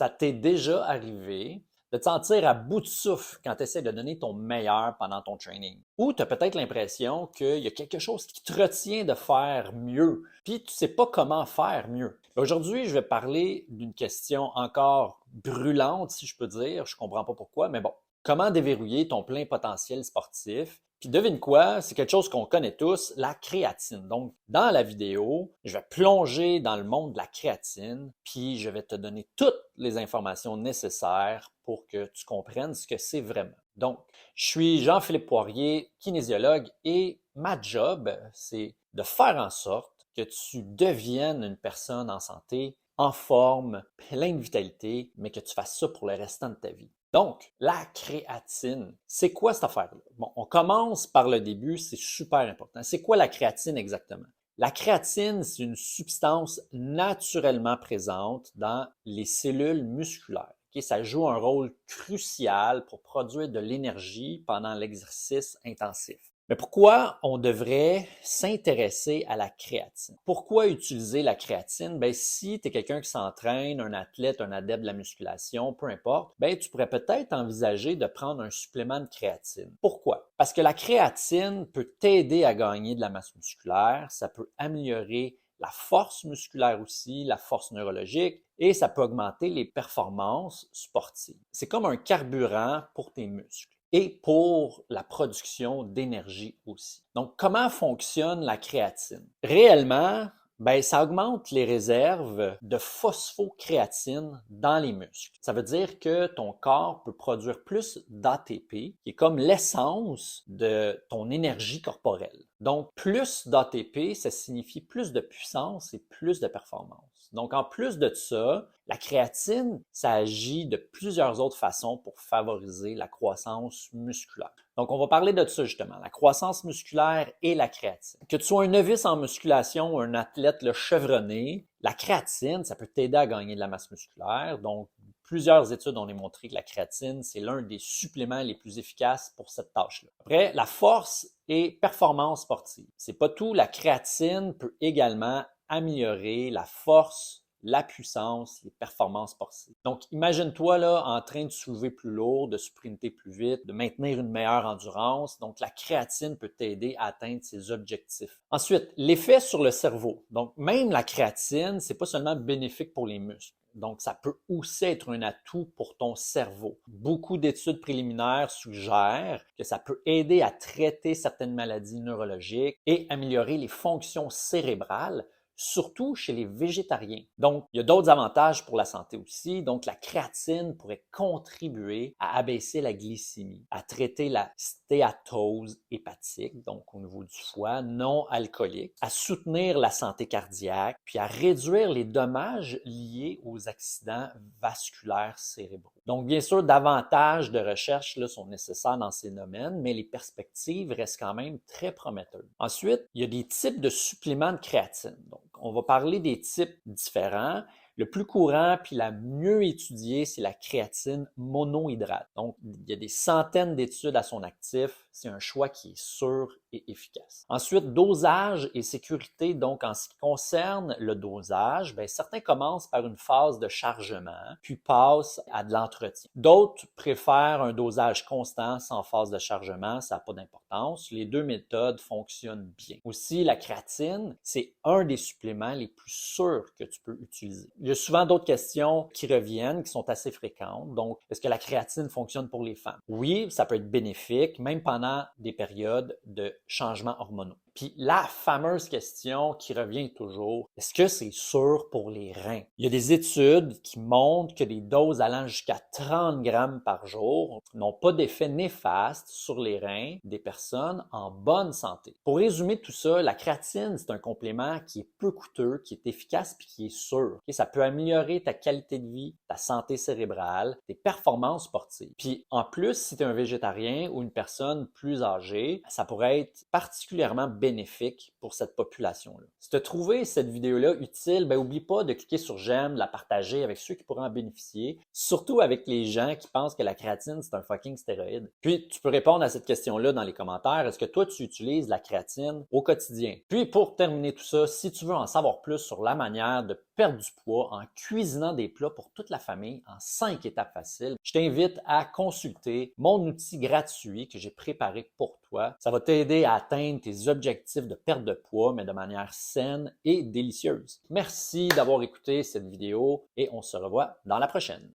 Ça t'est déjà arrivé de te sentir à bout de souffle quand tu essaies de donner ton meilleur pendant ton training. Ou tu as peut-être l'impression qu'il y a quelque chose qui te retient de faire mieux, puis tu ne sais pas comment faire mieux. Aujourd'hui, je vais parler d'une question encore brûlante, si je peux dire. Je ne comprends pas pourquoi, mais bon. Comment déverrouiller ton plein potentiel sportif? Puis devine quoi, c'est quelque chose qu'on connaît tous, la créatine. Donc, dans la vidéo, je vais plonger dans le monde de la créatine, puis je vais te donner toutes les informations nécessaires pour que tu comprennes ce que c'est vraiment. Donc, je suis Jean-Philippe Poirier, kinésiologue, et ma job, c'est de faire en sorte que tu deviennes une personne en santé, en forme, plein de vitalité, mais que tu fasses ça pour le restant de ta vie. Donc, la créatine, c'est quoi cette affaire-là? Bon, on commence par le début, c'est super important. C'est quoi la créatine exactement? La créatine, c'est une substance naturellement présente dans les cellules musculaires. Okay? Ça joue un rôle crucial pour produire de l'énergie pendant l'exercice intensif. Mais pourquoi on devrait s'intéresser à la créatine? Pourquoi utiliser la créatine? Ben, si tu es quelqu'un qui s'entraîne, un athlète, un adepte de la musculation, peu importe, ben, tu pourrais peut-être envisager de prendre un supplément de créatine. Pourquoi? Parce que la créatine peut t'aider à gagner de la masse musculaire, ça peut améliorer la force musculaire aussi, la force neurologique, et ça peut augmenter les performances sportives. C'est comme un carburant pour tes muscles et pour la production d'énergie aussi. Donc, comment fonctionne la créatine? Réellement, ben, ça augmente les réserves de phosphocréatine dans les muscles. Ça veut dire que ton corps peut produire plus d'ATP, qui est comme l'essence de ton énergie corporelle. Donc, plus d'ATP, ça signifie plus de puissance et plus de performance. Donc, en plus de ça, la créatine, ça agit de plusieurs autres façons pour favoriser la croissance musculaire. Donc, on va parler de ça justement, la croissance musculaire et la créatine. Que tu sois un novice en musculation ou un athlète chevronné, la créatine, ça peut t'aider à gagner de la masse musculaire. Donc, plusieurs études ont démontré que la créatine, c'est l'un des suppléments les plus efficaces pour cette tâche-là. Après, la force et performance sportive. C'est pas tout, la créatine peut également améliorer la force, la puissance, les performances sportives. Donc, imagine-toi là en train de soulever plus lourd, de sprinter plus vite, de maintenir une meilleure endurance. Donc, la créatine peut t'aider à atteindre ces objectifs. Ensuite, l'effet sur le cerveau. Donc, même la créatine, c'est pas seulement bénéfique pour les muscles. Donc, ça peut aussi être un atout pour ton cerveau. Beaucoup d'études préliminaires suggèrent que ça peut aider à traiter certaines maladies neurologiques et améliorer les fonctions cérébrales, surtout chez les végétariens. Donc, il y a d'autres avantages pour la santé aussi. Donc, la créatine pourrait contribuer à abaisser la glycémie, à traiter la stéatose hépatique, donc au niveau du foie, non alcoolique, à soutenir la santé cardiaque, puis à réduire les dommages liés aux accidents vasculaires cérébraux. Donc, bien sûr, davantage de recherches là, sont nécessaires dans ces domaines, mais les perspectives restent quand même très prometteuses. Ensuite, il y a des types de suppléments de créatine. Donc, on va parler des types différents. Le plus courant puis la mieux étudiée, c'est la créatine monohydrate. Donc, il y a des centaines d'études à son actif. C'est un choix qui est sûr et efficace. Ensuite, dosage et sécurité. Donc, en ce qui concerne le dosage, bien, certains commencent par une phase de chargement, puis passent à de l'entretien. D'autres préfèrent un dosage constant sans phase de chargement. Ça n'a pas d'importance. Les deux méthodes fonctionnent bien. Aussi, la créatine, c'est un des suppléments les plus sûrs que tu peux utiliser. Il y a souvent d'autres questions qui reviennent, qui sont assez fréquentes. Donc, est-ce que la créatine fonctionne pour les femmes? Oui, ça peut être bénéfique, même pendant des périodes de changements hormonaux. Puis la fameuse question qui revient toujours, est-ce que c'est sûr pour les reins? Il y a des études qui montrent que des doses allant jusqu'à 30 grammes par jour n'ont pas d'effet néfaste sur les reins des personnes en bonne santé. Pour résumer tout ça, la créatine, c'est un complément qui est peu coûteux, qui est efficace puis qui est sûr. Okay? Ça peut améliorer ta qualité de vie, ta santé cérébrale, tes performances sportives. Puis en plus, si tu es un végétarien ou une personne plus âgée, ça pourrait être particulièrement bénéfique pour cette population-là. Si tu as trouvé cette vidéo-là utile, ben n'oublie pas de cliquer sur j'aime, de la partager avec ceux qui pourraient en bénéficier, surtout avec les gens qui pensent que la créatine, c'est un fucking stéroïde. Puis, tu peux répondre à cette question-là dans les commentaires. Est-ce que toi, tu utilises la créatine au quotidien? Puis, pour terminer tout ça, si tu veux en savoir plus sur la manière de perdre du poids en cuisinant des plats pour toute la famille en 5 étapes faciles, je t'invite à consulter mon outil gratuit que j'ai préparé pour toi. Ça va t'aider à atteindre tes objectifs de perte de poids, mais de manière saine et délicieuse. Merci d'avoir écouté cette vidéo et on se revoit dans la prochaine.